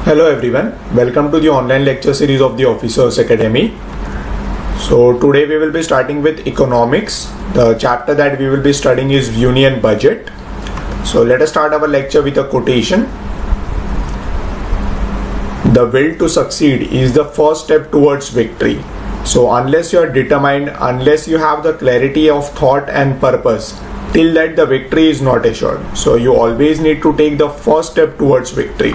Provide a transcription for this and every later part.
Hello everyone, welcome to the online lecture series of the Officers Academy. So today we will be starting with economics. The chapter that we will be studying is Union Budget. So let us start our lecture with a quotation. The will to succeed is the first step towards victory. So unless you are determined, unless you have the clarity of thought and purpose, till that the victory is not assured. So you always need to take the first step towards victory.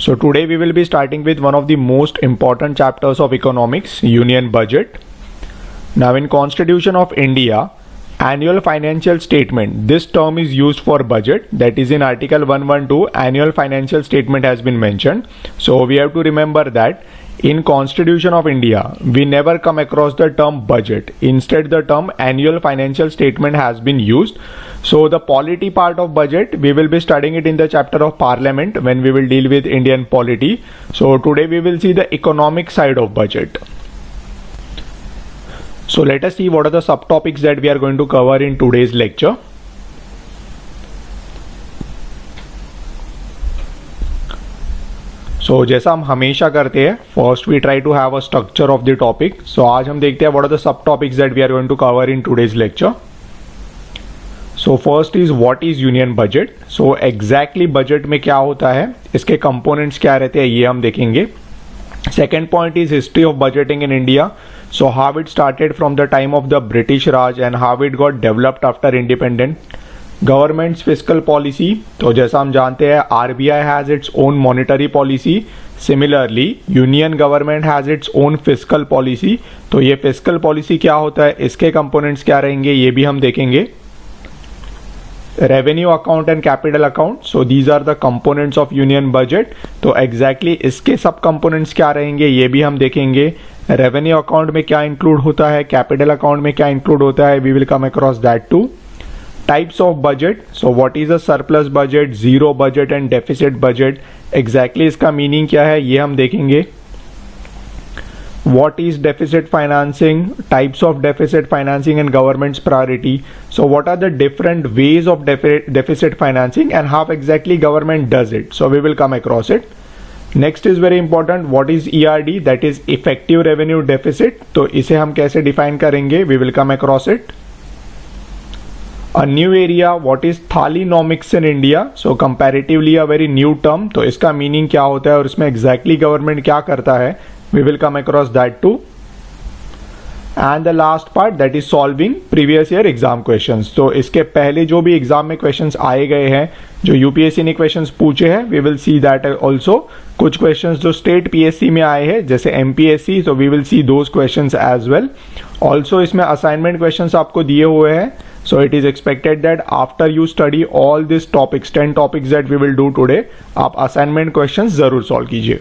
So today we will be starting with one of the most important chapters of economics, Union Budget. Now in Constitution of India, annual financial statement, this term is used for budget, that is in Article 112, annual financial statement has been mentioned. So we have to remember that in Constitution of India, we never come across the term budget. Instead, the term annual financial statement has been used. So the polity part of budget, we will be studying it in the chapter of Parliament when we will deal with Indian polity. So today we will see the economic side of budget. So let us see what are the subtopics that we are going to cover in today's lecture. So जैसा हम हमेशा करते हैं, first we try to have a structure of the topic. So आज हम देखते हैं what are the sub topics that we are going to cover in today's lecture. So first is what is union budget. So exactly budget में क्या होता है, इसके components क्या रहते हैं, ये हम देखेंगे. Second point is history of budgeting in India. So how it started from the time of the British Raj and how it got developed after independent. Governments fiscal policy, तो जैसा हम जानते हैं RBI has its own monetary policy. Similarly union government has its own fiscal policy. तो ये fiscal policy क्या होता है, इसके कंपोनेंट्स क्या रहेंगे, ये भी हम देखेंगे. Revenue account and capital account, so these are the components of union budget. तो एग्जैक्टली इसके सब कंपोनेंट्स क्या रहेंगे, ये भी हम देखेंगे. रेवेन्यू अकाउंट में क्या इंक्लूड होता है, कैपिटल अकाउंट में क्या इंक्लूड होता है, we will come across that too. Types of budget, so what is a surplus budget, zero budget and deficit budget, exactly इसका meaning क्या है ये हम देखेंगे. What is deficit financing, types of deficit financing and government's priority. So what are the different ways of deficit financing and how exactly government does it, so we will come across it. Next is very important, what is ERD, that is effective revenue deficit. तो इसे हम कैसे define करेंगे, we will come across it. A new area, what is Thalinomics in India, so comparatively a very new term. तो इसका meaning क्या होता है और इसमें एग्जैक्टली गवर्नमेंट क्या करता है, we will come across that too. And the last part, that is solving previous year exam questions. तो इसके पहले जो भी एग्जाम में क्वेश्चंस आए गए हैं, जो यूपीएससी ने क्वेश्चंस पूछे हैं, we will see that also. कुछ क्वेश्चंस जो स्टेट पीएससी में आए हैं जैसे MPSC, so we will see those questions as well. Also इसमें असाइनमेंट क्वेश्चंस आपको दिए हुए हैं. So it is expected that after you study all these topics, 10 topics that we will do today, आप assignment questions जरूर solve कीजिए.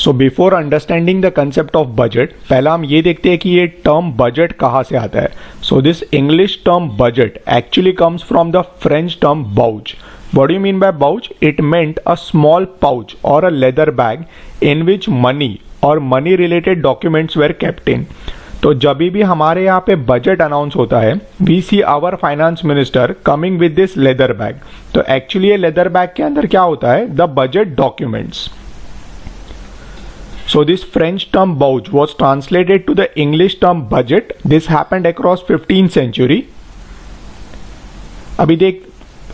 So before understanding the concept of budget, पहला हम ये देखते हैं कि ये term budget कहाँ से आता है. So this English term budget actually comes from the French term bouge. What do you mean by bouge? It meant a small pouch or a leather bag in which money or money related documents were kept in. तो जब भी हमारे यहाँ पे budget announce होता है, we see our finance minister coming with this leather bag. तो actually ये लेदर बैग के अंदर क्या होता है, the budget documents. So this French term bouge was translated to the English term budget. This happened across 15th century.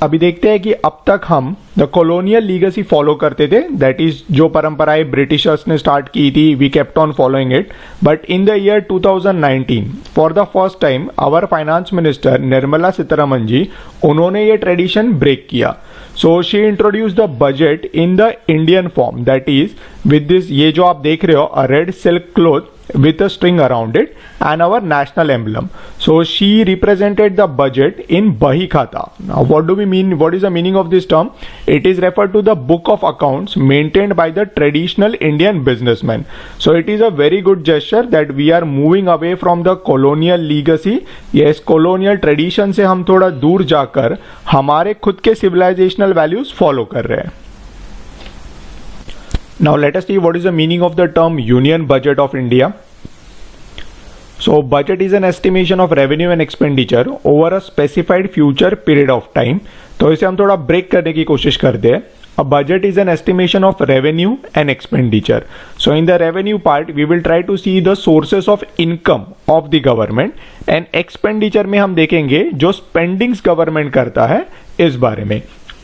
अभी देखते हैं कि अब तक हम द कॉलोनियल लीगेसी फॉलो करते थे, दैट इज जो परंपराएं ब्रिटिशर्स ने स्टार्ट की थी, we kept on following it. But in the year 2019 for the first time our finance minister Nirmala Sitharaman ji, उन्होंने ये ट्रेडिशन ब्रेक किया. So she introduce the budget in the Indian form, that is with this, ये जो आप देख रहे हो, a red silk cloth with a string around it and our national emblem. So she represented the budget in Bahi Khata. Now what do we mean, what is the meaning of this term? It is referred to the book of accounts maintained by the traditional Indian businessmen. So it is a very good gesture that we are moving away from the colonial legacy. Yes, colonial tradition से हम थोड़ा दूर जाकर हमारे खुद के civilizational values follow कर रहे हैं. Now let us see what is the meaning of the term Union Budget of India. So budget is an estimation of revenue and expenditure over a specified future period of time. तो इसे हम थोड़ा break करने की कोशिश करते हैं. A budget is an estimation of revenue and expenditure. So in the revenue part, we will try to see the sources of income of the government, and expenditure में हम देखेंगे जो spendings government करता है इस बारे में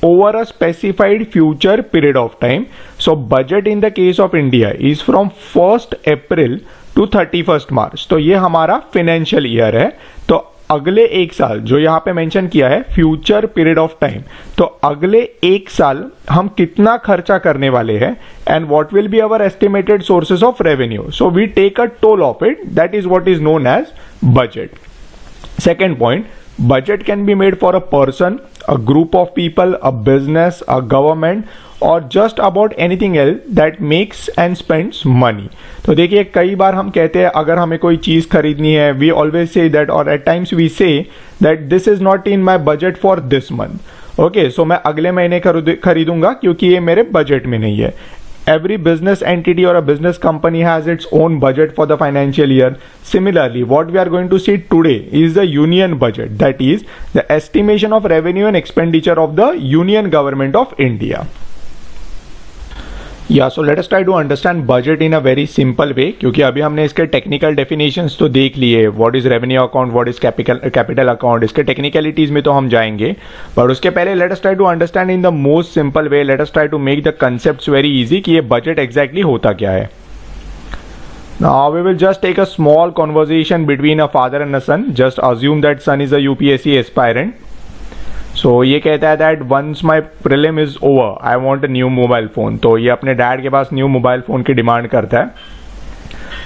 over a specified future period of time. So budget in the case of India is from 1st April to 31st March. तो ये हमारा financial year है. तो अगले एक साल जो यहाँ पे मेंशन किया है फ्यूचर पीरियड ऑफ टाइम, तो अगले एक साल हम कितना खर्चा करने वाले हैं and what will be our estimated sources of revenue. So we take a toll of it, that is what is known as budget. Second point, budget can be made for a person, a group of people, a business, a government, or just about anything else that makes and spends money. तो देखिए कई बार हम कहते हैं अगर हमें कोई चीज खरीदनी है, we always say that, or at times we say that this is not in my budget for this month. Okay, so मैं अगले महीने खरीदूंगा क्योंकि ये मेरे बजट में नहीं है. Every business entity or a business company has its own budget for the financial year. Similarly, what we are going to see today is the union budget, that is the estimation of revenue and expenditure of the union government of India. Yeah, so let us try to understand budget in a very simple way, क्योंकि अभी हमने इसके technical definitions तो देख लिए, what is revenue account, what is capital account, इसके technicalities में तो हम जाएंगे, पर उसके पहले let us try to understand in the most simple way, let us try to make the concepts very easy कि ये बजट एग्जैक्टली होता क्या है. Now we will just take a small conversation between a father and a son. Just assume that son is a UPSC aspirant. So ये कहता है that once my prelim is over, I want a new mobile phone. तो ये अपने dad के पास new mobile phone की demand करता है.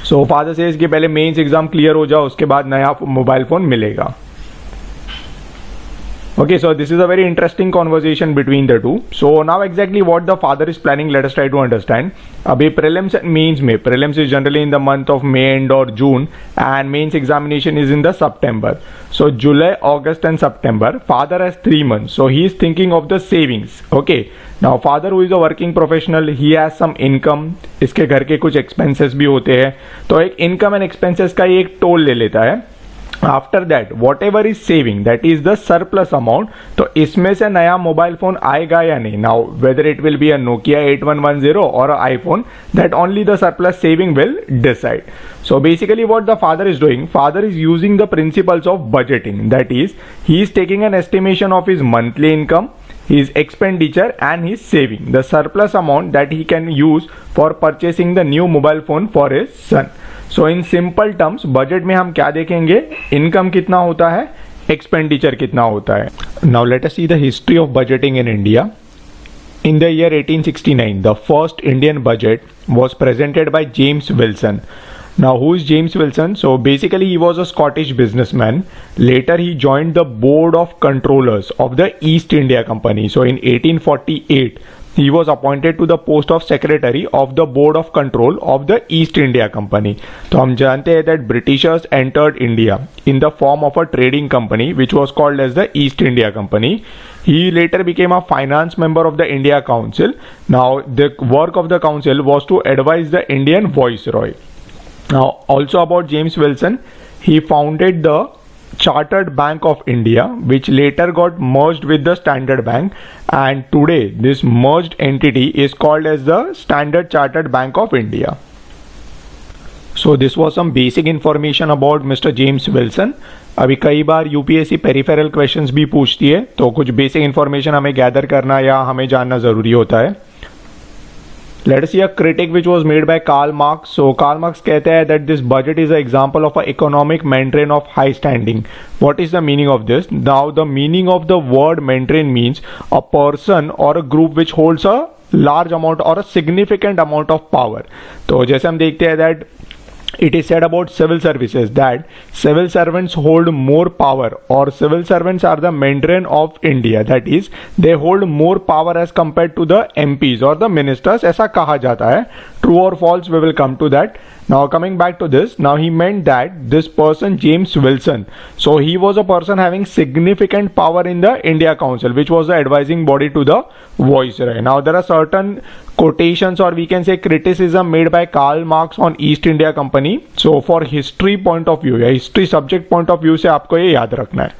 So father says कि पहले मेंस एग्जाम क्लियर हो जाओ, उसके बाद नया मोबाइल फोन मिलेगा. Okay, so this is a very interesting conversation between the two. So now exactly what the father is planning, let us try to understand. अभी prelims and mains में, prelims is generally in the month of May and or June, and mains examination is in the September. So July, August and September, father has 3 months. So he is thinking of the savings. Okay, now father who is a working professional, he has some income. इसके घर के कुछ expenses भी होते हैं, तो एक income and expenses का एक टोल ले लेता है. After that, whatever is saving, that is the surplus amount, तो इसमें से नया मोबाइल फोन आएगा या नहीं. Now whether it will be a Nokia 8110 or an iPhone, that only the surplus saving will decide. So basically what the father is doing, father is using the principles of budgeting, that is he is taking an estimation of his monthly income, his expenditure and his saving, the surplus amount that he can use for purchasing the new mobile phone for his son. So in simple terms, budget में हम क्या देखेंगे, income कितना होता है, expenditure कितना होता है. Now let us see the history of budgeting in India. In the year 1869, the first Indian budget was presented by James Wilson. Now who is James Wilson? So basically he was a Scottish businessman. Later he joined the board of controllers of the East India Company. So in 1848 he was appointed to the post of secretary of the board of control of the East India Company. तो हम जानते हैं that Britishers entered India in the form of a trading company which was called as the East India Company. He later became a finance member of the India Council. Now the work of the council was to advise the Indian Viceroy. Now also about James Wilson, he founded the Chartered Bank of India, which later got merged with the Standard Bank, and today this merged entity is called as the Standard Chartered Bank of India. So this was some basic information about Mr. James Wilson. अभी कई बार UPSC peripheral questions भी पूछती है, तो कुछ basic information हमें gather करना या हमें जानना जरूरी होता है. Let us see a critic which was made by Karl Marx. So Karl Marx कहते हैं that this budget is an example of an economic maintrain of high standing. What is the meaning of this? Now the meaning of the word maintrain means a person or a group which holds a large amount or a significant amount of power. तो जैसे हम देखते हैं that it is said about civil services that civil servants hold more power, or civil servants are the maintrain of India, that is they hold more power as compared to the MPs or the ministers, ऐसा कहा जाता है. True or false, we will come to that. Now coming back to this, now he meant that this person James Wilson, so he was a person having significant power in the India Council, which was the advising body to the Viceroy. Now there are certain quotations or we can say criticism made by Karl Marx on East India Company. So for history point of view या history subject point of view से आपको ये याद रखना है.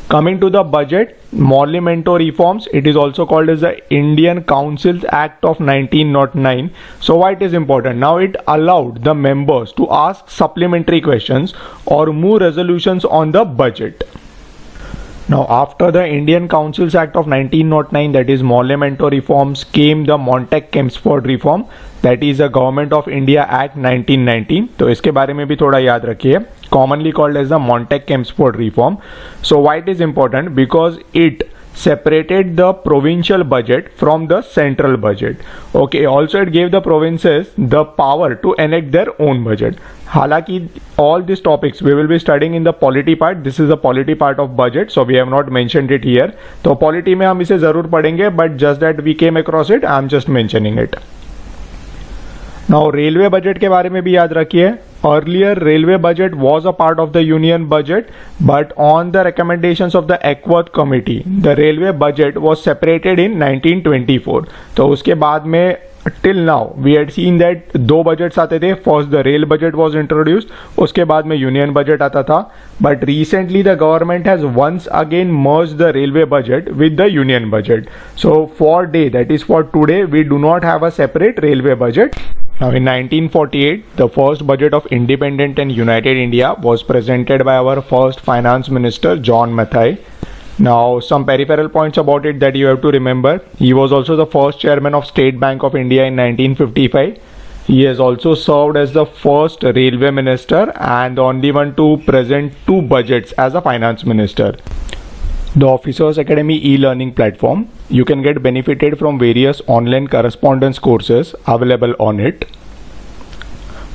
Coming to the budget, Morley-Minto reforms, it is also called as the Indian Councils Act of 1909. So why it is important? Now it allowed the members to ask supplementary questions or move resolutions on the budget. Now after the Indian Councils Act of 1909, that is Morley-Minto reforms, came the Montague-Chelmsford reform, that is the Government of India Act 1919. तो इसके बारे में भी थोड़ा याद रखिए, commonly called as the Montague-Chelmsford reform. So why it is important? Because it separated the provincial budget from the central budget. Okay, also it gave the provinces the power to enact their own budget. हालांकि all these topics we will be studying in the polity part. This is the polity part of budget, so we have not mentioned it here. तो polity में हम इसे जरूर पढ़ेंगे, but just that we came across it, I am just mentioning it. Now railway budget के बारे में भी याद रखिए. Earlier railway budget was a part of the union budget, but on the recommendations of the Eckworth committee, the railway budget was separated in 1924. तो उसके बाद में till now we had seen that दो budgets आते थे. First the rail budget was introduced, उसके बाद में union budget आता था. But recently the government has once again merged the railway budget with the union budget. So that is for today, we do not have a separate railway budget. Now in 1948, the first budget of independent and united India was presented by our first finance minister, John Mathai. Now some peripheral points about it that you have to remember. He was also the first chairman of State Bank of India in 1955. He has also served as the first railway minister and the only one to present two budgets as a finance minister. The Officers Academy e-learning platform, you can get benefited from various online correspondence courses available on it.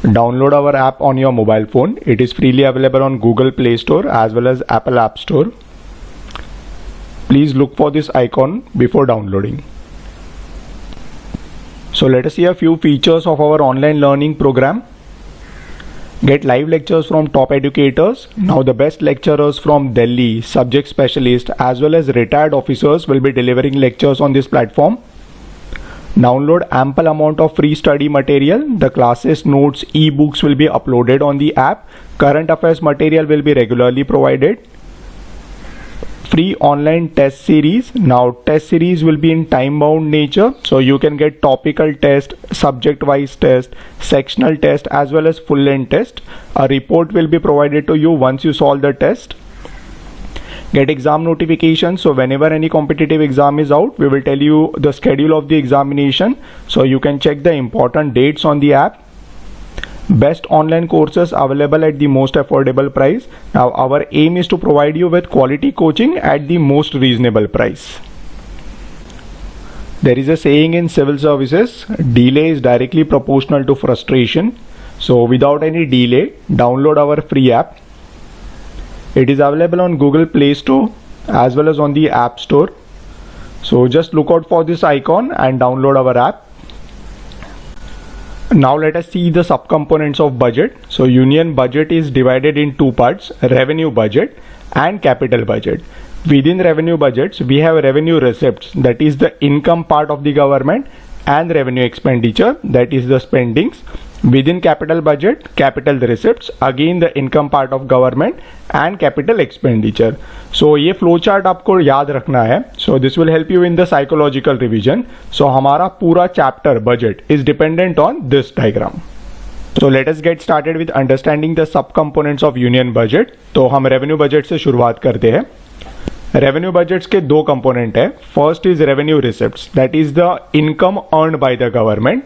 Download our app on your mobile phone. It is freely available on Google Play Store as well as Apple App Store. Please look for this icon before downloading. So let us see a few features of our online learning program. Get live lectures from top educators. Now the best lecturers from Delhi, subject specialists as well as retired officers will be delivering lectures on this platform. Download ample amount of free study material. The classes, notes, e-books will be uploaded on the app. Current affairs material will be regularly provided. Free online test series. Now test series will be in time bound nature, so you can get topical test, subject wise test, sectional test as well as full length test. A report will be provided to you once you solve the test. Get exam notifications, so whenever any competitive exam is out, we will tell you the schedule of the examination, so you can check the important dates on the app. Best online courses available at the most affordable price. Now our aim is to provide you with quality coaching at the most reasonable price. There is a saying in civil services, delay is directly proportional to frustration. So without any delay, download our free app. It is available on Google Play Store as well as on the App Store. So just look out for this icon and download our app. Now let us see the subcomponents of budget. So union budget is divided in two parts, revenue budget and capital budget. Within revenue budgets, we have revenue receipts, that is the income part of the government, and revenue expenditure, that is the spendings. Within capital budget, capital receipts, again the income part of government and capital expenditure. So ये flow chart आपको याद रखना है. So this will help you in the psychological revision. So हमारा पूरा chapter budget is dependent on this diagram. So let us get started with understanding the subcomponents of union budget. तो हम revenue budget से शुरुआत करते हैं. Revenue budgets के दो कंपोनेंट है. First is revenue receipts, that is the income earned bye the government.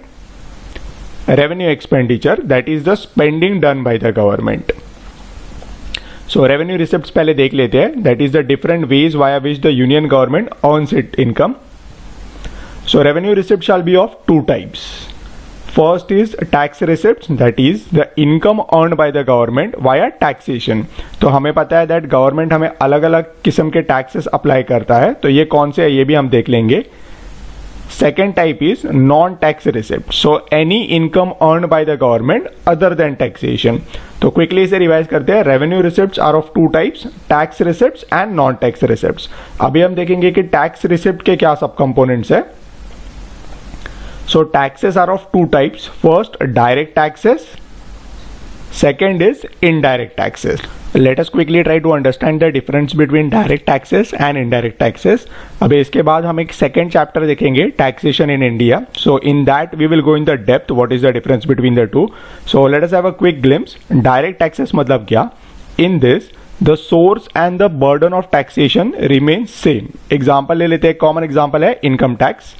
Revenue expenditure, that is the spending done by the government. So revenue receipts पहले देख लेते हैं. That is the different ways via which the union government earns it income. So revenue receipt shall be of two types. First is tax receipts, that is the income earned by the government via taxation. तो हमें पता है that government हमें अलग अलग किस्म के taxes apply करता है, तो ये कौन से है ये भी हम देख लेंगे. Second type is non-tax receipt. So any income earned by the government other than taxation. तो quickly इसे रिवाइज करते हैं. Revenue receipts are of two types, tax receipts and non-tax receipts. अभी हम देखेंगे कि tax receipt के क्या सब components है. So taxes are of two types. First, direct taxes. Second is indirect taxes. Let us quickly try to understand the difference between direct taxes and indirect taxes. अभी इसके बाद हम एक second chapter देखेंगे taxation in India. So in that we will go in the depth what is the difference between the two. So let us have a quick glimpse. Direct taxes मतलब क्या? In this the source and the burden of taxation remains same. Example ले लेते हैं, common example है income tax.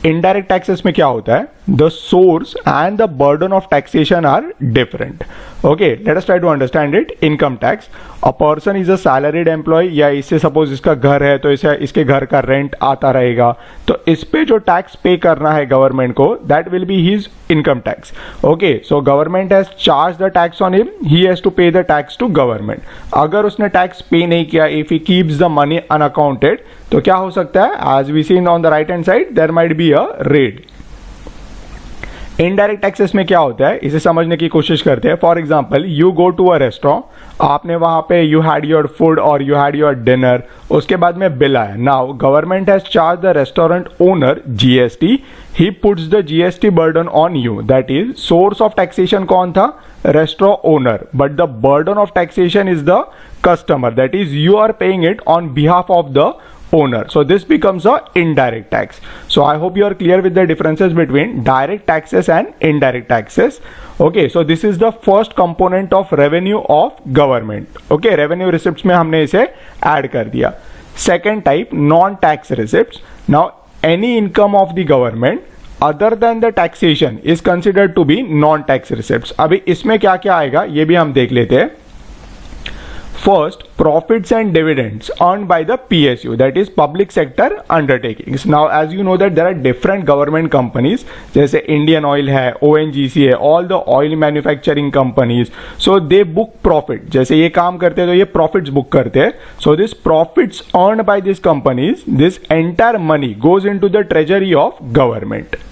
Indirect taxes में क्या होता है? The source and the burden of taxation are different. Okay, let us try to understand it. Income tax. A person is a salaried employee, या इससे सपोज इसका घर है तो इसे इसके घर का रेंट आता रहेगा, तो इस पे जो टैक्स पे करना है गवर्नमेंट को, that will be his income tax. Okay, so government has charged the tax on him. He has to pay the tax to government. अगर उसने टैक्स पे नहीं किया, if he keeps the money unaccounted, तो क्या हो सकता है? As we see on the right hand side, there might be a raid. Indirect taxes में क्या होता है, इसे समझने की कोशिश करते हैं. For example, you go to a restaurant, आपने वहां पे यू हैड योर फूड और यू हैड योर डिनर, उसके बाद में बिल आया. Now government has charge the restaurant owner GST. He puts the GST burden on you. That is source of taxation कौन था? Restaurant owner, but the burden of taxation is the customer. That is you are paying it on behalf of the owner. So this becomes a indirect tax. So I hope you are clear with the differences between direct taxes and indirect taxes. Okay, so this is the first component of revenue of government. Okay, revenue receipts में हमने इसे add कर दिया. Second type, non-tax receipts. Now any income of the government other than the taxation is considered to be non-tax receipts. अभी इसमें क्या क्या आएगा ये भी हम देख लेते हैं. First, profits and dividends earned by the PSU, that is public sector undertakings. Now, as you know that there are different government companies, जैसे Indian Oil है, ONGC है, all the oil manufacturing companies. So they book profit. जैसे ये काम करते हैं तो ये profits book करते हैं. So this profits earned by these companies, this entire money goes into the treasury of government.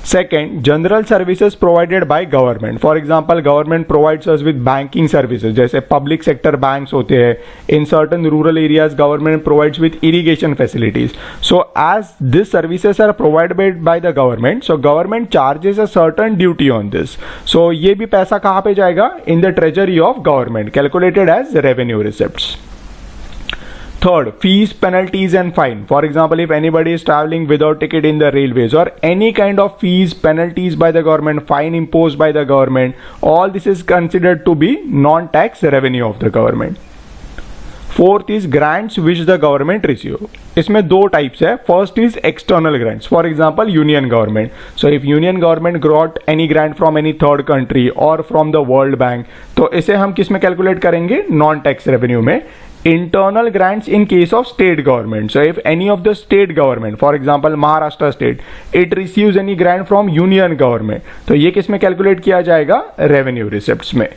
Second, general services provided by government. For example, government provides us with banking services. जैसे public sector banks होते हैं. In certain rural areas, government provides with irrigation facilities. So as these services are provided by the government, so government charges a certain duty on this. So ये भी पैसा कहाँ पे जाएगा? In the treasury of government, calculated as revenue receipts. Third, fees, penalties and fine. For example, if anybody is traveling without ticket in the railways or any kind of fees, penalties by the government, fine imposed by the government, all this is considered to be non-tax revenue of the government. Fourth is grants which the government receive. इसमें दो types है. First is external grants. For example, union government. So if union government got any grant from any third country or from the World Bank, तो इसे हम किस में calculate करेंगे? Non-tax revenue में. Internal grants in case of state government. So if any of the state government, for example Maharashtra state, it receives any grant from union government, तो ये किस में calculate किया जाएगा? Revenue receipts में.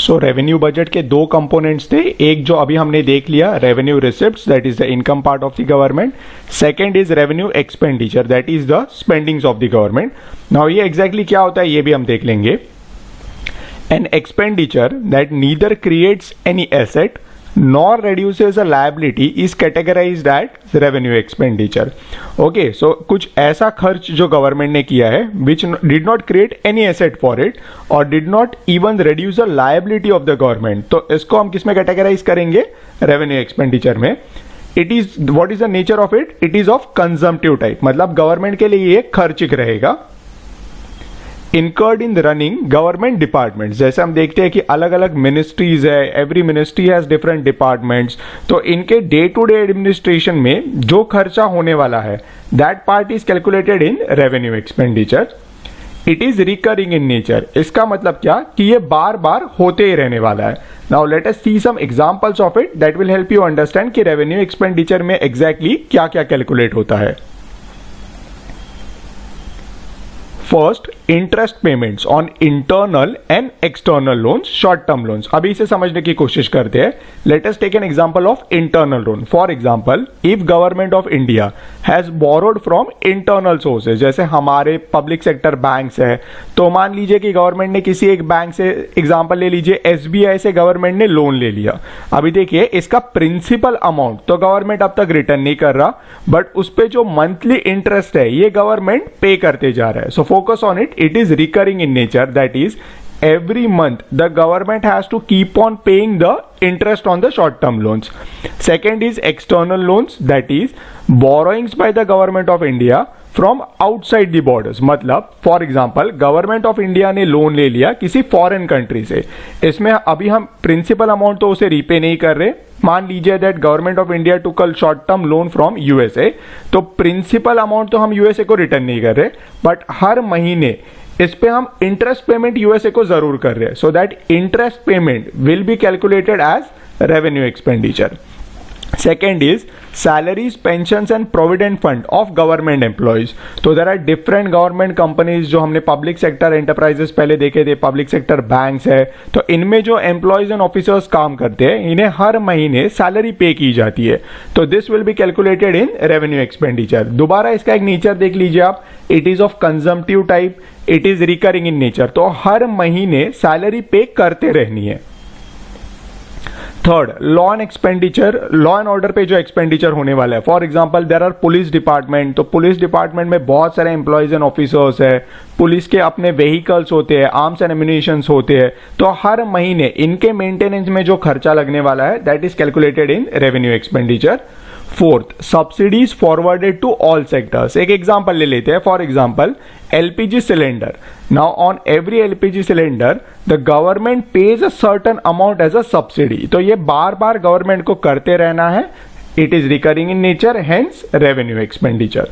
So revenue budget के दो components थे. एक जो अभी हमने देख लिया, revenue receipts, that is the income part of the government. Second is revenue expenditure, that is the spendings of the government. Now ये exactly क्या होता है ये भी हम देख लेंगे. An expenditure that neither creates any asset nor reduces a liability is categorized as revenue expenditure. Okay, so कुछ ऐसा खर्च जो गवर्नमेंट ने किया है which did not create any asset for it or did not even reduce a liability of the government, तो इसको हम किस में categorize करेंगे? Revenue expenditure में. It is, what is the nature of it? It is of consumptive type. मतलब government के लिए ये खर्चिक रहेगा. incurred in running government departments. जैसे हम देखते हैं कि अलग अलग मिनिस्ट्रीज है, every ministry has different departments, तो इनके डे टू डे एडमिनिस्ट्रेशन में जो खर्चा होने वाला है that part is calculated in revenue expenditure. It is recurring in nature. इसका मतलब क्या कि ये बार बार होते ही रहने वाला है. Now let us see some examples of it that will help you understand कि रेवेन्यू एक्सपेंडिचर में एग्जैक्टली क्या क्या कैलकुलेट होता है. First, interest payments on internal and external loans, short term loans. अभी इसे समझने की कोशिश करते हैं. Let us take an example of internal loan. For example, if government of India has borrowed from internal sources, जैसे हमारे पब्लिक सेक्टर बैंक्स है, तो मान लीजिए कि गवर्नमेंट ने किसी एक बैंक से, एग्जांपल ले लीजिए एसबीआई से गवर्नमेंट ने लोन ले लिया. अभी देखिए इसका प्रिंसिपल अमाउंट तो गवर्नमेंट अब तक रिटर्न नहीं कर रहा, बट उस पर जो मंथली इंटरेस्ट है ये गवर्नमेंट पे करते जा रहा है. सो focus on it. It is recurring in nature, that is every month the government has to keep on paying the interest on the short term loans. Second is external loans, that is borrowings by the government of India from outside the borders. मतलब for example government of India ने loan ले लिया किसी foreign country से, इसमें अभी हम principal amount तो उसे रीपे नहीं कर रहे. मान लीजिए that government of India to कल short term loan from USA, तो प्रिंसिपल अमाउंट तो हम यूएसए को रिटर्न नहीं कर रहे, बट हर महीने इस पे हम इंटरेस्ट पेमेंट यूएसए को जरूर कर रहे हैं. So that interest payment will be calculated as revenue expenditure. Second is salaries, pensions and provident fund of government employees. तो there are different government companies जो हमने public sector enterprises पहले देखे थे, public sector banks है, तो इनमें जो employees and officers काम करते हैं इन्हें हर महीने सैलरी पे की जाती है. तो this will be calculated in revenue expenditure. दोबारा इसका एक नेचर देख लीजिए आप, it is of consumptive type, it is recurring in nature. तो हर महीने सैलरी पे करते रहनी है. Third, law and expenditure, law and order पे जो एक्सपेंडिचर होने वाला है. For example there are police department, तो पुलिस डिपार्टमेंट में बहुत सारे एम्प्लॉयज एंड ऑफिसर्स है, पुलिस के अपने व्हीकल्स होते हैं, आर्म्स एंड एम्युनिशंस होते हैं, तो हर महीने इनके मेंटेनेंस में जो खर्चा लगने वाला है that is calculated in revenue expenditure. Fourth, subsidies forwarded to all sectors. एक एग्जांपल ले लेते हैं. For example LPG cylinder. Now on every LPG cylinder the government pays a certain amount as a subsidy. तो ये बार बार government को करते रहना है. It is recurring in nature, hence revenue expenditure.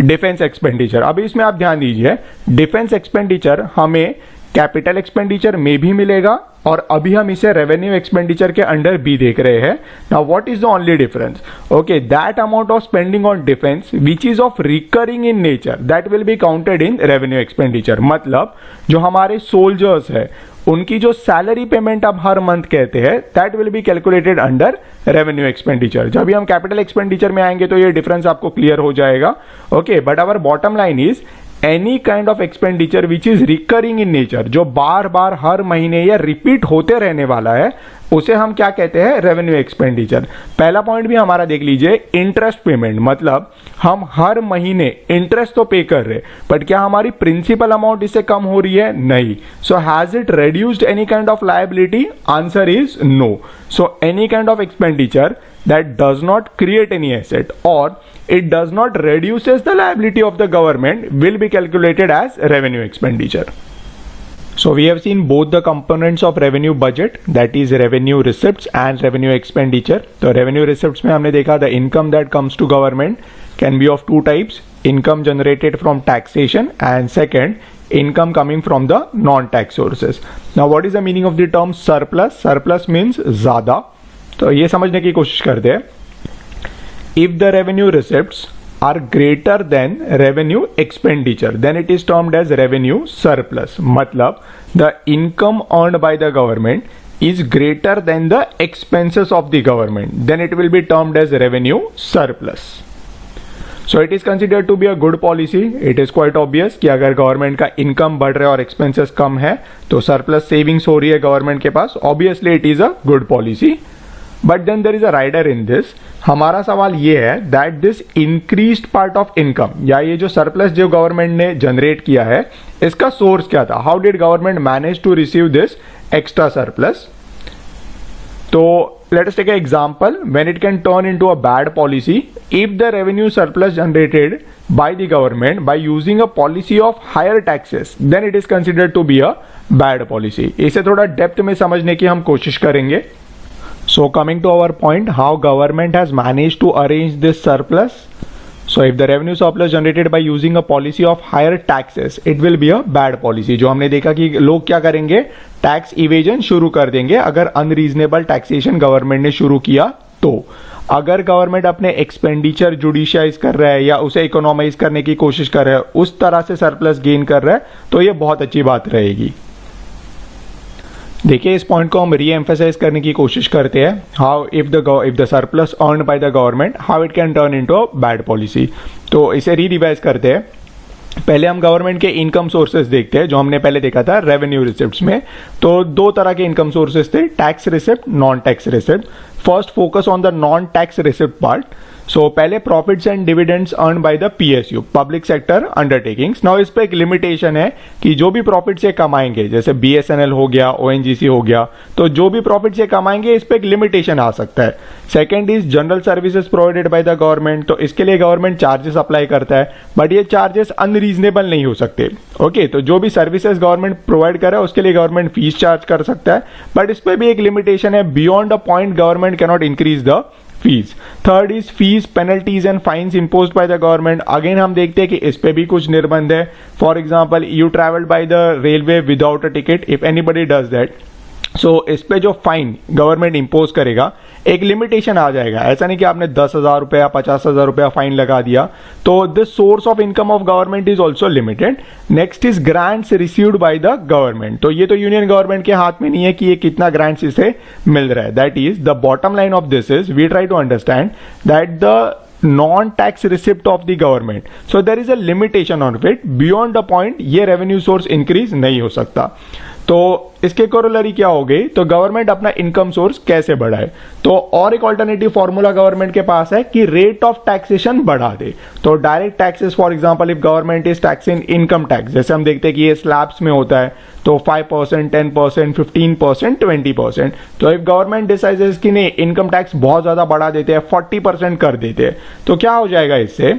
Defence expenditure, अभी इसमें आप ध्यान दीजिए, डिफेंस एक्सपेंडिचर हमें कैपिटल एक्सपेंडिचर में भी मिलेगा और अभी हम इसे रेवेन्यू एक्सपेंडिचर के अंडर भी देख रहे हैं. Now what is the only difference? Okay, that amount of spending on defence which is of recurring in nature that will be counted in revenue expenditure. मतलब जो हमारे सोल्जर्स है उनकी जो सैलरी पेमेंट आप हर मंथ कहते हैं that will be calculated under revenue expenditure. जब भी हम कैपिटल एक्सपेंडिचर में आएंगे तो ये डिफरेंस आपको क्लियर हो जाएगा. Okay, but our bottom line is any kind of expenditure which is recurring in nature, जो बार बार हर महीने या रिपीट होते रहने वाला है, उसे हम क्या कहते हैं? Revenue expenditure. पहला पॉइंट भी हमारा देख लीजिए, इंटरेस्ट पेमेंट. मतलब हम हर महीने इंटरेस्ट तो पे कर रहे, बट क्या हमारी प्रिंसिपल अमाउंट इससे कम हो रही है? नहीं. So has it reduced any kind of liability? Answer is no. So any kind of expenditure that does not create any asset or it does not reduces the liability of the government will be calculated as revenue expenditure. So we have seen both the components of revenue budget, that is revenue receipts and revenue expenditure. तो revenue receipts में हमने देखा the income that comes to government can be of two types, income generated from taxation and second income coming from the non-tax sources. Now what is the meaning of the term surplus? Surplus means ज़्यादा. तो ये समझने की कोशिश करते हैं. If the revenue receipts are greater than revenue expenditure, then it is termed as revenue surplus. मतलब the income earned by the government is greater than the expenses of the government, then it will be termed as revenue surplus. So it is considered to be a good policy. It is quite obvious कि अगर government का income बढ़ रहा है और expenses कम है तो surplus savings हो रही है गवर्नमेंट के पास. Obviously it is a good policy. But then there is a rider in this. हमारा सवाल ये है that this increased part of income, या ये जो सरप्लस जो गवर्नमेंट ने जनरेट किया है, इसका सोर्स क्या था? How did government manage to receive this extra surplus? तो let us take an example when it can turn into a bad policy. If the revenue surplus generated by the government by using a policy of higher taxes, then it is considered to be a bad policy. इसे थोड़ा depth में समझने की हम कोशिश करेंगे. So coming to our point, how government has managed to arrange this surplus. So if the revenue surplus generated by using a policy of higher taxes, it will be a bad policy. जो हमने देखा कि लोग क्या करेंगे, tax evasion शुरू कर देंगे अगर अनरीजनेबल टैक्सेशन गवर्नमेंट ने शुरू किया तो. अगर गवर्नमेंट अपने एक्सपेंडिचर जुडिशियलाइज कर रहा है या उसे इकोनॉमाइज करने की कोशिश कर रहा है, उस तरह से सरप्लस गेन कर रहा है, तो ये बहुत अच्छी बात रहेगी. देखिए इस पॉइंट को हम री एम्फेसाइज करने की कोशिश करते हैं. How if the surplus earned bye the government, how it can turn into a bad policy. तो इसे री रिवाइज करते हैं. पहले हम गवर्नमेंट के इनकम सोर्सेज देखते हैं, जो हमने पहले देखा था रेवेन्यू रिसिप्ट्स में. तो दो तरह के इनकम सोर्सेज थे, tax receipt, non tax receipt. First focus on the non tax receipt part. So पहले profits and dividends earn by the PSU, public sector undertakings. Now इस पे एक लिमिटेशन है कि जो भी प्रॉफिट से कमाएंगे, जैसे बीएसएनएल हो गया, ओएनजीसी हो गया, तो जो भी प्रॉफिट से कमाएंगे इस पे एक लिमिटेशन आ सकता है। Second is general services provided by the government, तो इसके लिए गवर्नमेंट चार्जेस अप्लाई करता है, बट ये चार्जेस अनरीजनेबल नहीं हो सकते। ओके, तो जो भी सर्विसेज गवर्नमेंट प्रोवाइड करे उसके लिए गवर्नमेंट फीस चार्ज कर सकता है, बट इस पे भी एक लिमिटेशन है, beyond a point government can not increase the fees. Third is fees, penalties and fines imposed by the government. Again हम देखते हैं कि इस पे भी कुछ निर्बंध है। For example, you travelled by the railway without a ticket, if anybody does that, so इस पे जो फाइन गवर्नमेंट इंपोज करेगा एक लिमिटेशन आ जाएगा। ऐसा नहीं कि आपने 10,000 रुपया 50,000 रुपया फाइन लगा दिया, तो the source of income of government is also limited. Next is grants received by the government, तो ये तो यूनियन गवर्नमेंट के हाथ में नहीं है कि ये कितना ग्रांट्स इसे मिल रहा है। That is the bottom line of this is we try to understand that द non-tax receipt of the government, so there is a limitation on it, beyond the point ये revenue source increase नहीं हो सकता। तो इसके corollary क्या हो गई, तो गवर्नमेंट अपना इनकम सोर्स कैसे बढ़ाए, तो और एक ऑल्टरनेटिव फॉर्मूला गवर्नमेंट के पास है कि रेट ऑफ टैक्सेशन बढ़ा दे। तो direct taxes, for example if government is taxing income tax, जैसे हम देखते हैं कि ये स्लैब्स में होता है, तो 5%, 10%, 15%, 20%। तो इफ गवर्नमेंट डिसाइड्स कि नहीं इनकम टैक्स बहुत ज्यादा बढ़ा देते हैं, 40% कर देते हैं, तो क्या हो जाएगा इससे,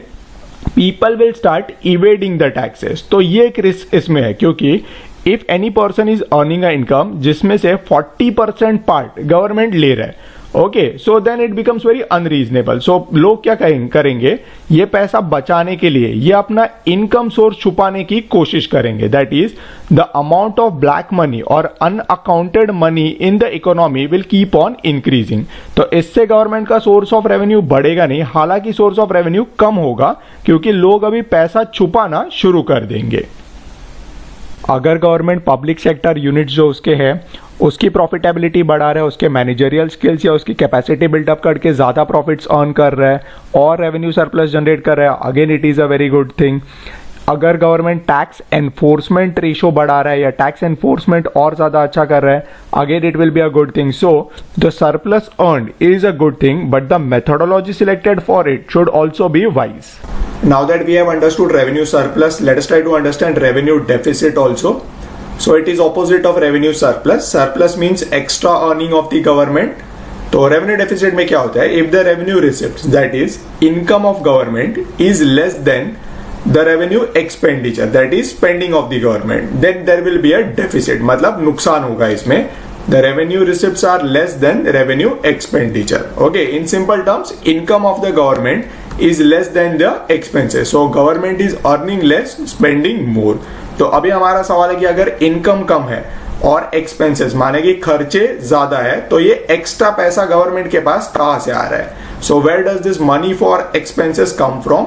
people will start evading the taxes. तो ये एक रिस्क इसमें है, क्योंकि if any person is earning a income जिसमें से 40% पार्ट गवर्नमेंट ले रहा है, okay, so then it becomes very unreasonable. So लोग क्या करेंगे, ये पैसा बचाने के लिए ये अपना इनकम सोर्स छुपाने की कोशिश करेंगे। That is the amount of black money और unaccounted money in the economy will keep on increasing. तो इससे गवर्नमेंट का सोर्स ऑफ रेवेन्यू बढ़ेगा नहीं, हालांकि सोर्स ऑफ रेवेन्यू कम होगा, क्योंकि लोग अभी पैसा छुपाना शुरू कर देंगे। अगर गवर्नमेंट पब्लिक सेक्टर यूनिट जो उसके है उसकी प्रॉफिटेबिलिटी बढ़ा रहा है, उसके मैनेजरियल स्किल्स या उसकी कैपेसिटी बिल्डअप करके ज़्यादा प्रॉफिट्स अर्न कर रहा है और रेवेन्यू सरप्लस जनरेट कर रहा है, again it is a very good thing. अगर गवर्नमेंट टैक्स एनफोर्समेंट रेशो बढ़ा रहा है या टैक्स एनफोर्समेंट और ज़्यादा अच्छा कर रहा है, again it will be a good thing. So the surplus earned is a good thing, but the methodology selected for it should also be wise. Now that we have understood revenue surplus, let us try to understand revenue deficit also. So it is opposite of revenue surplus. Surplus means extra earning of the government. तो revenue deficit में क्या होता है, if the revenue receipts, that is income of government, is less than the revenue expenditure, that is spending of the government, then there will be a deficit, मतलब नुकसान होगा इसमें। The revenue receipts are less than revenue expenditure. Okay, in simple terms, income of the government is less than the expenses. So government is earning less, spending more. तो अभी हमारा सवाल है कि अगर इनकम कम है और एक्सपेंसेस माने कि खर्चे ज्यादा है, तो ये एक्स्ट्रा पैसा गवर्नमेंट के पास कहां से आ रहा है? So where does this money for expenses come from?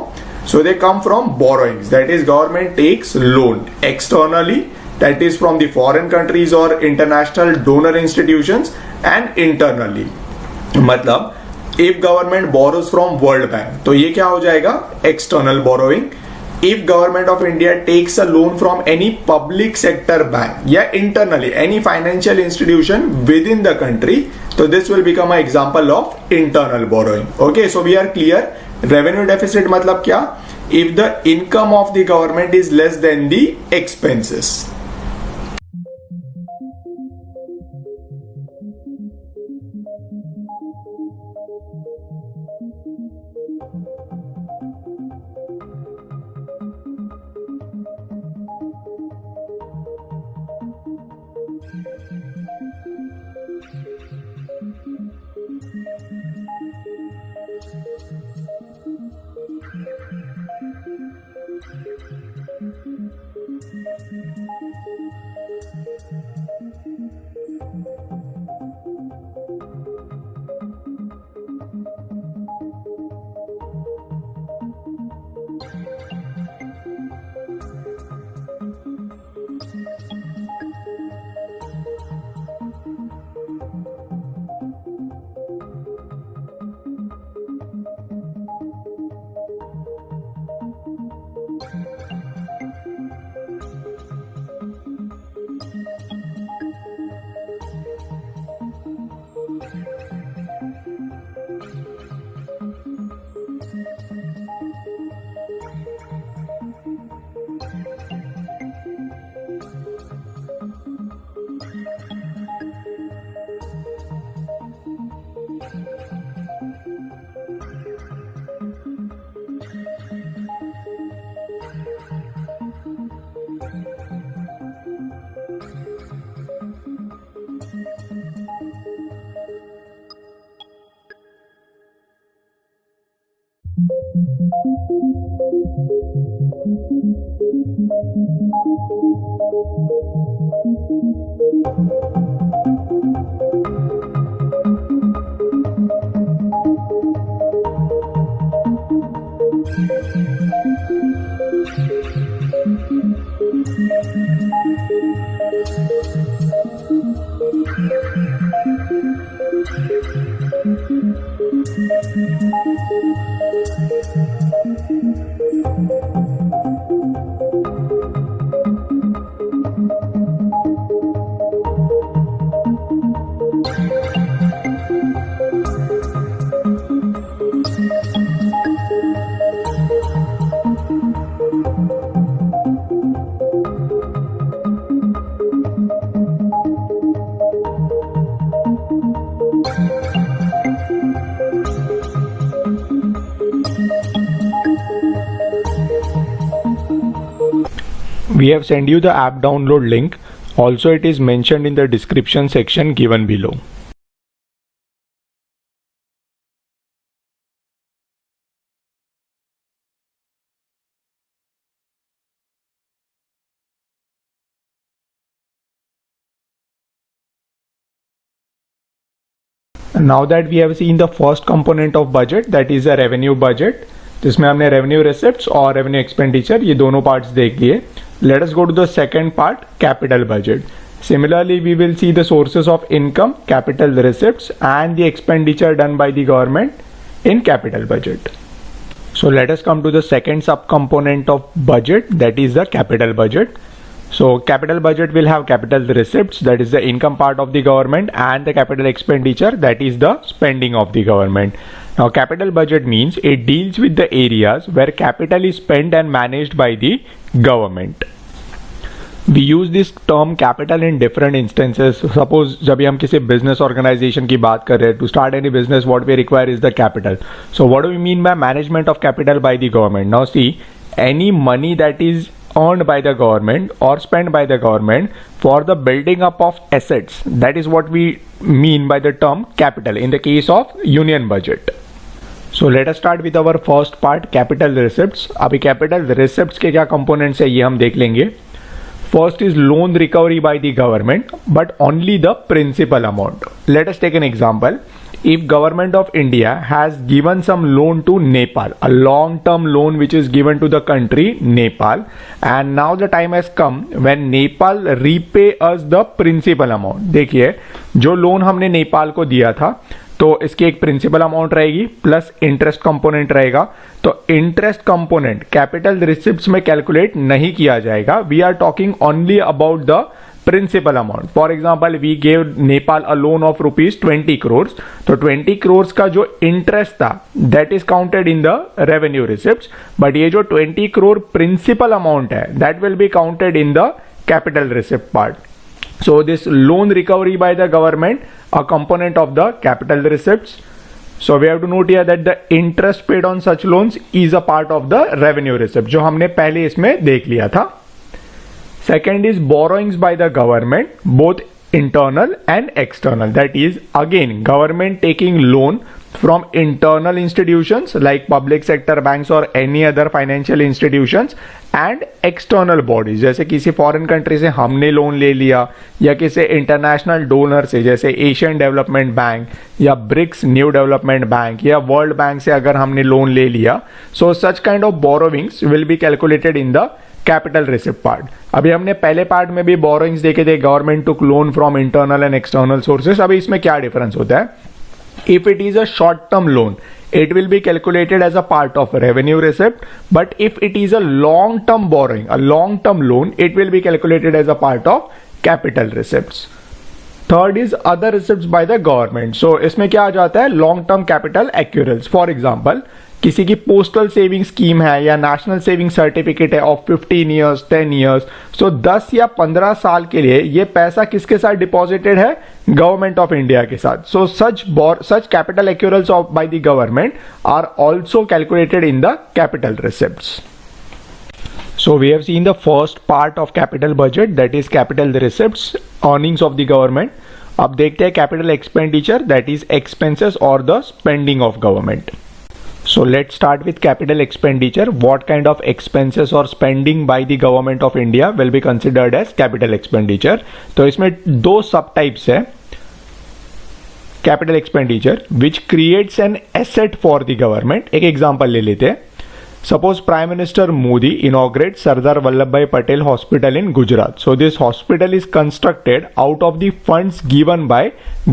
So they come from borrowings. That is, government takes loan externally. That is from the foreign countries or international donor institutions, and internally. मतलब if government borrows from World Bank, तो ये क्या हो जाएगा, external borrowing. If government of India takes a loan from any public sector bank या internally any financial institution within the country, तो this will become an example of internal borrowing. Okay, so we are clear. Revenue deficit मतलब क्या? If the income of the government is less than the expenses. We have sent you the app download link. Also, it is mentioned in the description section given below. Now that we have seen the first component of budget, that is a revenue budget, जिसमें हमने revenue receipts और revenue expenditure ये दोनों parts देख लिए. Let us go to the second part, capital budget. Similarly, we will see the sources of income, capital receipts, and the expenditure done by the government in capital budget. So let us come to the second subcomponent of budget, that is the capital budget. So capital budget will have capital receipts, that is the income part of the government, and the capital expenditure, that is the spending of the government. Now capital budget means it deals with the areas where capital is spent and managed by the government. We use this term capital in different instances. Suppose जब भी हम किसी business organization की बात कर रहे हैं, to start any business what we require is the capital. So what do we mean by management of capital by the government? Now see, any money that is earned by the government or spent by the government for the building up of assets, that is what we mean by the term capital in the case of union budget. So let us start with our first part, capital receipts. अभी capital receipts के क्या components है ये हम देख लेंगे. First is loan recovery by the government, but only the principal amount. Let us take an example. If government of India has given some loan to Nepal, a long-term loan which is given to the country Nepal, and now the time has come when Nepal repay us the principal amount. देखिए, जो loan हमने नेपाल को दिया था, तो इसकी एक principal amount रहेगी प्लस इंटरेस्ट कंपोनेंट रहेगा. तो इंटरेस्ट कंपोनेंट कैपिटल रिसिप्ट्स में कैलकुलेट नहीं किया जाएगा. We are talking only about the principal amount. For example, we gave Nepal a loan of ₹20 crores. तो 20 crores का जो इंटरेस्ट था that is counted in the revenue receipts, but ये जो 20 crore प्रिंसिपल अमाउंट है that will be counted in the capital receipt part. So this loan recovery by the government, a component of the capital receipts. So we have to note here that the interest paid on such loans is a part of the revenue receipt, जो हमने पहले इसमें देख लिया था. Second is borrowings by the government, both internal and external. That is again government taking loan from internal institutions like public sector banks or any other financial institutions and external bodies. जैसे किसी foreign country से हमने loan ले लिया या किसी international donor से जैसे एशियन डेवलपमेंट बैंक या ब्रिक्स न्यू डेवलपमेंट बैंक या वर्ल्ड बैंक से अगर हमने लोन ले लिया, so such kind of borrowings will be calculated in the capital receipt part. अभी हमने पहले पार्ट में भी बोरोइंग्स देखे थे, government took loan from internal and external sources. अभी इसमें क्या डिफरेंस होता है? If it is a short-term loan, it will be calculated as a part of revenue receipt. But if it is a long-term borrowing, a long-term loan, it will be calculated as a part of capital receipts. Third is other receipts by the government. So इसमें क्या आ जाता है? Long-term capital accruals. For example, किसी की postal saving scheme है या national saving certificate है of 15 years, 10 years. सो 10 या 15 साल के लिए ये पैसा किसके साथ डिपॉजिटेड है? गवर्नमेंट ऑफ इंडिया के साथ. So such capital accruals of by the government are also calculated in the capital receipts. So we have seen the first part of capital budget, that is capital receipts, earnings of the government. अब देखते हैं capital expenditure, that is expenses or the spending of government. So let's start with capital expenditure. What kind of expenses or spending by the government of India will be considered as capital expenditure? तो इसमें दो सब types है. Capital expenditure which creates an asset for the government. एक example ले लेते हैं. Suppose Prime Minister Modi inaugurates Sardar Vallabhbhai Patel Hospital in Gujarat. So this hospital is constructed out of the funds given by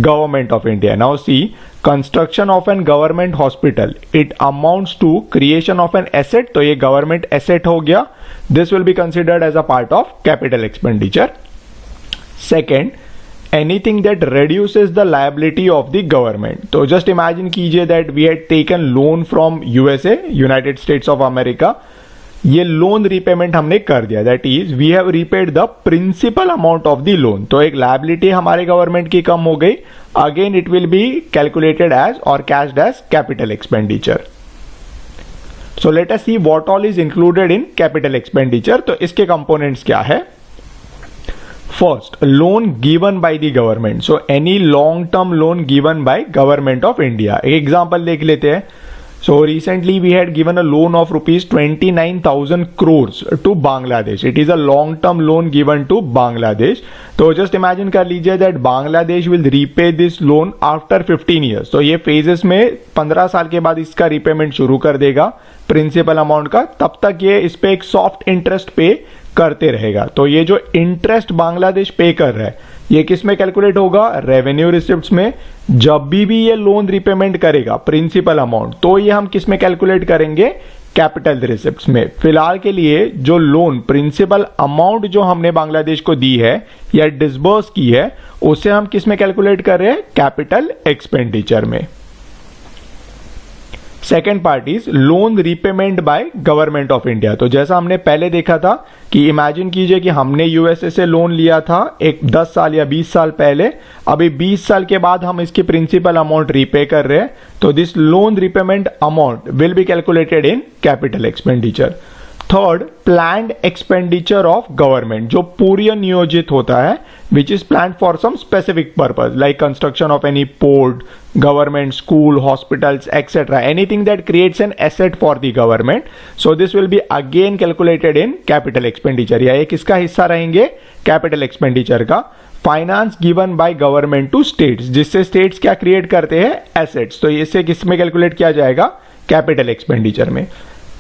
Government of India. Now see, construction of an government hospital, it amounts to creation of an asset. तो ये government asset हो गया. This will be considered as a part of capital expenditure. Second, anything that reduces the liability of the government. तो just imagine कीजिए that we had taken loan from USA, United States of America. ये loan repayment हमने कर दिया. That is we have repaid the principal amount of the loan. तो एक liability हमारे government की कम हो गई. Again it will be calculated as और cashed as capital expenditure. So let us see what all is included in capital expenditure. तो इसके कंपोनेंट्स क्या है? First, loan given by the government. So any long-term loan given by government of India. एक example देख लेते हैं. So recently we had given a loan of rupees 29,000 crores to Bangladesh. It is a long-term loan given to Bangladesh. तो just imagine कर लीजिए that Bangladesh will repay this loan after 15 years. तो ये phases में 15 साल के बाद इसका repayment शुरू कर देगा प्रिंसिपल अमाउंट का. तब तक ये इस पे एक सॉफ्ट इंटरेस्ट पे करते रहेगा. तो ये जो इंटरेस्ट बांग्लादेश पे कर रहा है ये किस में कैलकुलेट होगा? रेवेन्यू रिसिप्ट्स में. जब भी ये लोन रिपेमेंट करेगा प्रिंसिपल अमाउंट तो ये हम किस में कैलकुलेट करेंगे? कैपिटल रिसिप्ट्स में. फिलहाल के लिए जो लोन प्रिंसिपल अमाउंट जो हमने बांग्लादेश को दी है या डिसबर्स की है उसे हम किस में कैलकुलेट कर रहे हैं? कैपिटल एक्सपेंडिचर में. Second part is loan repayment by government of India. तो जैसा हमने पहले देखा था कि इमेजिन कीजिए कि हमने यूएसए से लोन लिया था एक 10 साल या 20 साल पहले. अभी 20 साल के बाद हम इसकी प्रिंसिपल अमाउंट रीपे कर रहे हैं. तो this loan repayment amount will be calculated in capital expenditure. Third, planned expenditure of government जो पूर्ण नियोजित होता है which is planned for some specific purpose like construction of any port, government, school, hospitals, etc. Anything that creates an asset for the government. So this will be again calculated in capital expenditure. या ये किसका हिस्सा रहेंगे? Capital expenditure का. Finance given by government to states जिससे states क्या create करते हैं? एसेट्स. तो इससे किस में कैलकुलेट किया जाएगा? कैपिटल एक्सपेंडिचर में.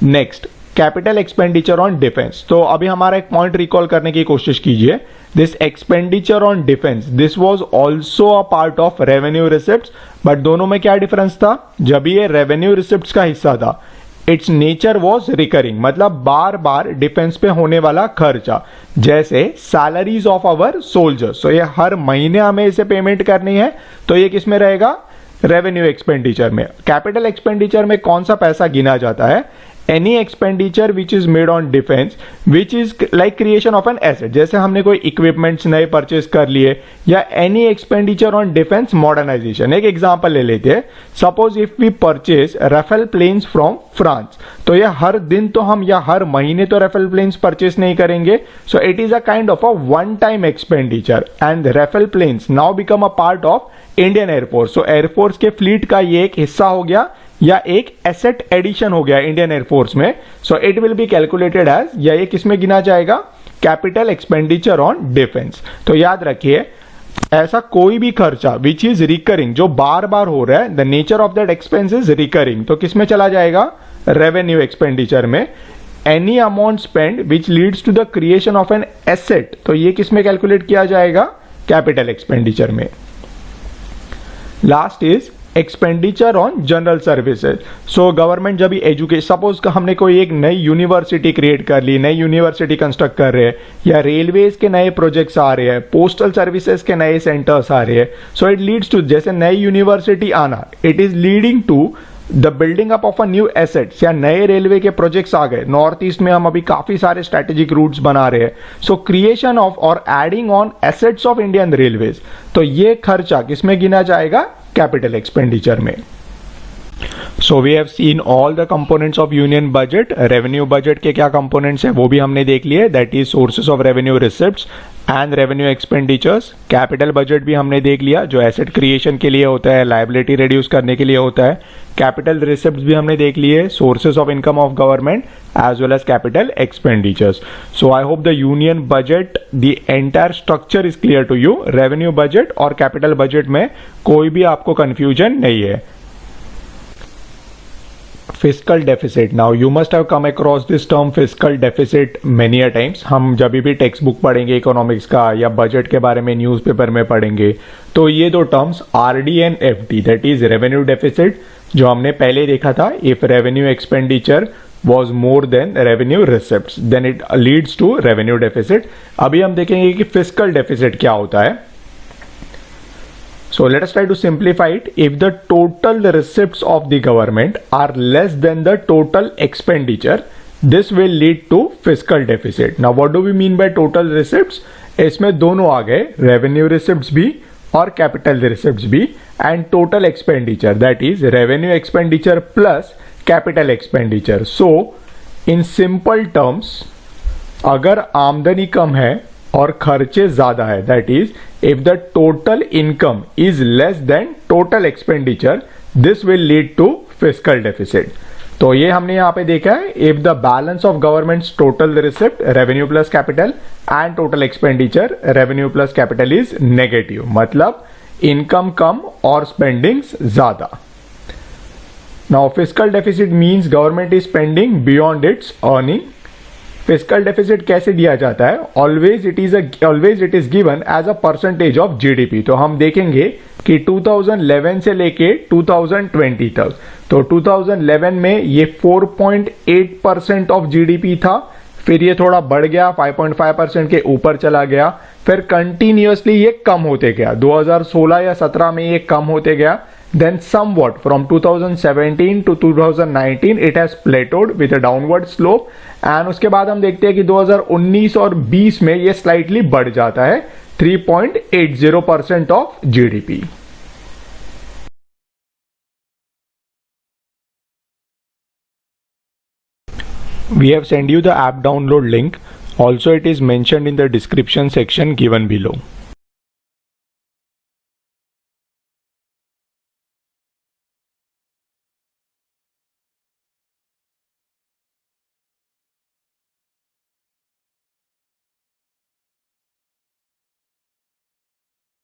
Next, capital expenditure on defence. तो अभी हमारा एक पॉइंट रिकॉल करने की कोशिश कीजिए. This expenditure on defence this was also a part of revenue receipts. But दोनों में क्या डिफरेंस था? जब ये रेवेन्यू रिसिप्ट्स का हिस्सा था इट्स नेचर वॉज रिकरिंग. मतलब बार बार डिफेंस पे होने वाला खर्चा जैसे सैलरीज ऑफ आवर सोल्जर्स. तो ये हर महीने हमें इसे पेमेंट करनी है. तो ये किस में रहेगा? रेवेन्यू एक्सपेंडिचर में. कैपिटल एक्सपेंडिचर में कौन सा पैसा गिना जाता है? Any expenditure which is made on defence which is like creation of an asset. जैसे हमने कोई इक्विपमेंट्स नए परचेज कर लिए या any expenditure on defence modernisation. एक एग्जांपल ले लेते हैं. Suppose if we purchase Rafale planes from France. तो ये हर दिन तो हम या हर महीने तो राफेल प्लेन्स परचेज नहीं करेंगे. So it is a kind of a one time expenditure and Rafale planes now become a part of Indian air force. So air force के फ्लीट का ये एक हिस्सा हो गया या एक एसेट एडिशन हो गया इंडियन एयरफोर्स में. So it will be calculated as या ये किसमें गिना जाएगा? Capital expenditure on defence. तो याद रखिए ऐसा कोई भी खर्चा विच इज रिकरिंग जो बार बार हो रहा है the nature of that expense is recurring. तो किसमें चला जाएगा? रेवेन्यू एक्सपेंडिचर में. Any amount spend which leads to the creation of an asset. तो ये किसमें कैलकुलेट किया जाएगा? कैपिटल एक्सपेंडिचर में. Last is expenditure on general services. So government जब भी एजुकेशन सपोज हमने कोई एक नई यूनिवर्सिटी क्रिएट कर ली, नई यूनिवर्सिटी कंस्ट्रक्ट कर रहे हैं या रेलवेज के नए प्रोजेक्ट्स आ रहे हैं, पोस्टल सर्विसेज के नए सेंटर्स आ रहे हैं. सो इट लीड्स टू जैसे नई यूनिवर्सिटी आना it is leading to the building up of a new assets या नए रेलवे के प्रोजेक्ट्स आ गए. नॉर्थ ईस्ट में हम अभी काफी सारे स्ट्रेटेजिक रूट्स बना रहे हैं. सो क्रिएशन ऑफ और adding on assets of Indian railways. तो ये खर्चा किसमें गिना जाएगा? कैपिटल एक्सपेंडिचर में. So we have seen all the components of union budget. Revenue budget के क्या कंपोनेंट्स हैं वो भी हमने देख लिए. That is sources of revenue receipts, and revenue expenditures. Capital budget भी हमने देख लिया जो एसेट क्रिएशन के लिए होता है, लायबिलिटी रिड्यूस करने के लिए होता है। कैपिटल रिसिप्ट्स भी हमने देख लिए, sources of income of government as well as capital expenditures. So I hope the union budget the entire structure is clear to you. Revenue budget और कैपिटल बजट में कोई भी आपको कंफ्यूजन नहीं है। Fiscal deficit, now you must have come across this term fiscal deficit many a times. हम जब भी टेक्स्ट बुक पढ़ेंगे इकोनॉमिक्स का या बजट के बारे में न्यूज़पेपर में पढ़ेंगे तो ये दो terms RD and FD, that is revenue deficit, जो हमने पहले देखा था, if revenue expenditure was more than revenue receipts then it leads to revenue deficit। अभी हम देखेंगे कि fiscal deficit क्या होता है। So let us try to simplify it। If the total receipts of the government are less than the total expenditure, this will lead to fiscal deficit। Now what do we mean by total receipts? इसमें दोनों आ गए, revenue receipts भी और capital receipts भी, and total expenditure, that is revenue expenditure plus capital expenditure। So in simple terms, अगर आमदनी कम है और खर्चे ज्यादा है, that is if the total income is less than total expenditure, this will lead to fiscal deficit. तो ये हमने यहां पे देखा है, if the balance of government's total receipt revenue plus capital and total expenditure revenue plus capital is negative, मतलब income कम और स्पेंडिंग्स ज्यादा। Now fiscal deficit means government is spending beyond its earning. Fiscal deficit कैसे दिया जाता है? Always it is given as a percentage of GDP. तो हम देखेंगे कि 2011 से लेके 2020 तक, तो 2011 में ये 4.8% ऑफ जीडीपी था, फिर ये थोड़ा बढ़ गया 5.5% के ऊपर चला गया, फिर कंटिन्यूअसली ये कम होते गया, 2016 या 17 में ये कम होते गया, then somewhat from 2017 to 2019 it has plateaued with a downward slope, and उसके बाद हम देखते हैं कि 2019 और 20 में ये स्लाइटली बढ़ जाता है 3.80% of GDP. We have sent you the app download link. Also, it is mentioned in the description section given below.